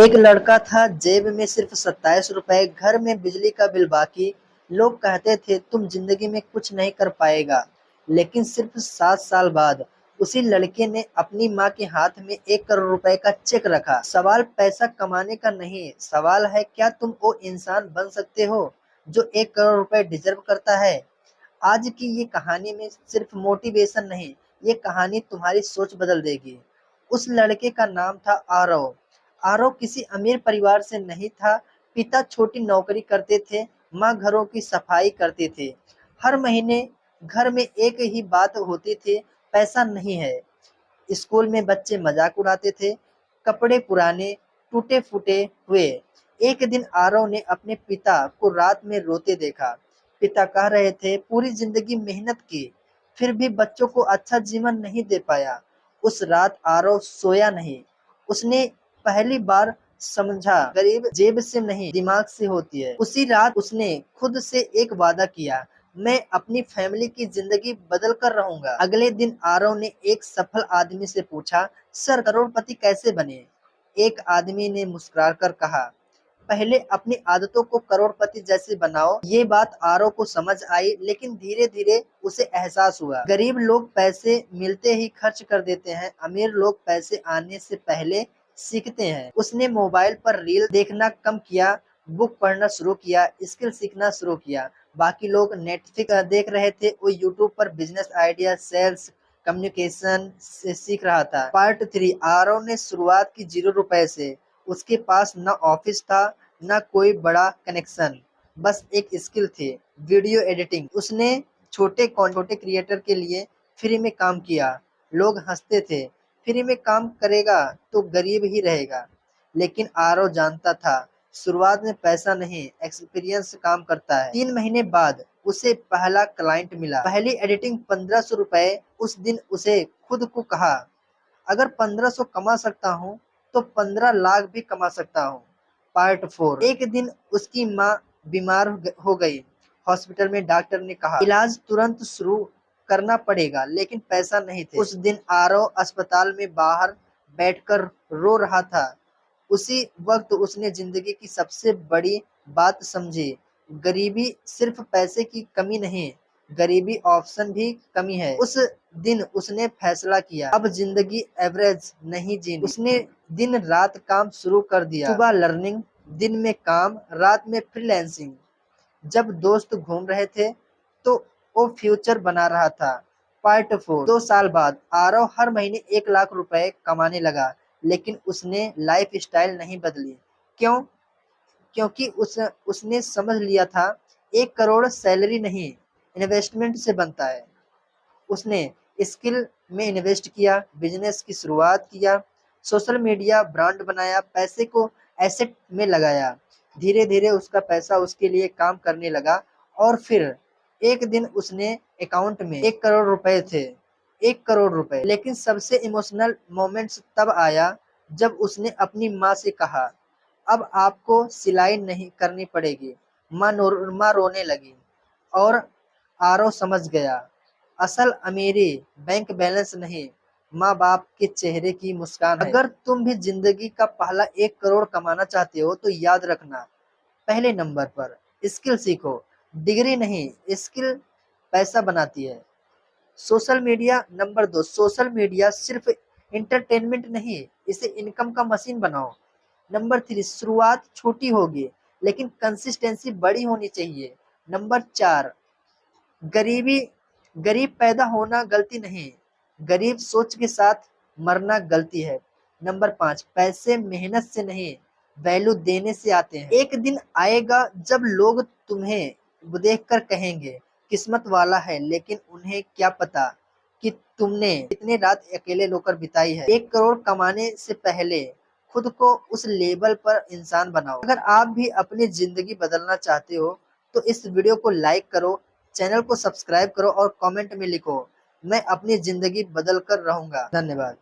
एक लड़का था, जेब में सिर्फ 27 रुपए, घर में बिजली का बिल बाकी। लोग कहते थे तुम जिंदगी में कुछ नहीं कर पाएगा। लेकिन सिर्फ 7 साल बाद उसी लड़के ने अपनी माँ के हाथ में 1 करोड़ रुपए का चेक रखा। सवाल पैसा कमाने का नहीं, सवाल है क्या तुम वो इंसान बन सकते हो जो 1 करोड़ रुपए डिजर्व करता है। आज की ये कहानी में सिर्फ मोटिवेशन नहीं, ये कहानी तुम्हारी सोच बदल देगी। उस लड़के का नाम था आरव। आरव किसी अमीर परिवार से नहीं था। पिता छोटी नौकरी करते थे, माँ घरों की सफाई करते थे। हर महीने घर में एक ही बात होती थी, पैसा नहीं है। स्कूल में बच्चे मजाक उड़ाते थे, कपड़े पुराने टूटे फूटे हुए। एक दिन आरव ने अपने पिता को रात में रोते देखा। पिता कह रहे थे पूरी जिंदगी मेहनत की, फिर भी बच्चों को अच्छा जीवन नहीं दे पाया। उस रात आरव सोया नहीं। उसने पहली बार समझा गरीब जेब से नहीं दिमाग से होती है। उसी रात उसने खुद से एक वादा किया, मैं अपनी फैमिली की जिंदगी बदल कर रहूंगा। अगले दिन आरव ने एक सफल आदमी से पूछा, सर करोड़पति कैसे बने। एक आदमी ने मुस्कुरा कर कहा, पहले अपनी आदतों को करोड़पति जैसे बनाओ। ये बात आरव को समझ आई, लेकिन धीरे धीरे उसे एहसास हुआ गरीब लोग पैसे मिलते ही खर्च कर देते हैं, अमीर लोग पैसे आने से पहले सीखते हैं। उसने मोबाइल पर रील देखना कम किया, बुक पढ़ना शुरू किया, स्किल सीखना शुरू किया। बाकी लोग नेटफ्लिक्स देख रहे थे, वो यूट्यूब पर बिजनेस आइडिया, सेल्स, कम्युनिकेशन से सीख रहा था। पार्ट 3, आरव ने शुरुआत की 0 रुपए से। उसके पास न ऑफिस था, न कोई बड़ा कनेक्शन, बस एक स्किल थी, वीडियो एडिटिंग। उसने छोटे क्रिएटर के लिए फ्री में काम किया। लोग हंसते थे, फ्री में काम करेगा तो गरीब ही रहेगा। लेकिन आरव जानता था शुरुआत में पैसा नहीं, एक्सपीरियंस काम करता है। 3 महीने बाद उसे पहला क्लाइंट मिला, पहली एडिटिंग 1500 रुपए। उस दिन उसे खुद को कहा, अगर 1500 कमा सकता हूँ तो 15 लाख भी कमा सकता हूँ। पार्ट 4, एक दिन उसकी माँ बीमार हो गई। हॉस्पिटल में डॉक्टर ने कहा इलाज तुरंत शुरू करना पड़ेगा, लेकिन पैसा नहीं थे। उस दिन आरव अस्पताल में बाहर बैठकर रो रहा था। उसी वक्त उसने जिंदगी की सबसे बड़ी बात समझी, गरीबी सिर्फ पैसे की कमी नहीं, गरीबी ऑप्शन भी कमी है। उस दिन उसने फैसला किया, अब जिंदगी एवरेज नहीं जीनी। उसने दिन रात काम शुरू कर दिया, सुबह लर्निंग, दिन में काम, रात में फ्रीलांसिंग। जब दोस्त घूम रहे थे तो वो फ्यूचर बना रहा था। पार्ट 4, 2 साल बाद आरव हर महीने 1 लाख रुपए कमाने लगा, लेकिन उसने लाइफ स्टाइल नहीं बदली। क्यों? क्योंकि उसने समझ लिया था 1 करोड़ सैलरी नहीं, इन्वेस्टमेंट से बनता है। उसने स्किल में इन्वेस्ट किया, बिजनेस की शुरुआत किया, सोशल मीडिया ब्रांड बनाया, पैसे को एसेट में लगाया। धीरे धीरे उसका पैसा उसके लिए काम करने लगा। और फिर एक दिन उसने अकाउंट में 1 करोड़ रुपए थे, 1 करोड़ रुपए। लेकिन सबसे इमोशनल मोमेंट्स तब आया जब उसने अपनी माँ से कहा, अब आपको सिलाई नहीं करनी पड़ेगी। माँ रोने लगी और आरव समझ गया, असल अमीरी बैंक बैलेंस नहीं, माँ बाप के चेहरे की मुस्कान है। अगर तुम भी जिंदगी का पहला 1 करोड़ कमाना चाहते हो तो याद रखना, पहले नंबर पर स्किल सीखो। डिग्री नहीं, स्किल पैसा बनाती है। Social media number 2, social media सिर्फ इंटरटेनमेंट नहीं, इसे इनकम का मशीन बनाओ। नंबर 3, शुरुआत छोटी होगी लेकिन कंसिस्टेंसी बड़ी होनी चाहिए। नंबर 4, गरीबी गरीब पैदा होना गलती नहीं, गरीब सोच के साथ मरना गलती है। नंबर 5, पैसे मेहनत से नहीं, वैल्यू देने से आते हैं। एक दिन आएगा जब लोग तुम्हें देखकर कहेंगे किस्मत वाला है, लेकिन उन्हें क्या पता कि तुमने इतने रात अकेले होकर बिताई है। 1 करोड़ कमाने से पहले खुद को उस लेवल पर इंसान बनाओ। अगर आप भी अपनी जिंदगी बदलना चाहते हो तो इस वीडियो को लाइक करो, चैनल को सब्सक्राइब करो और कमेंट में लिखो, मैं अपनी जिंदगी बदल कर रहूंगा। धन्यवाद।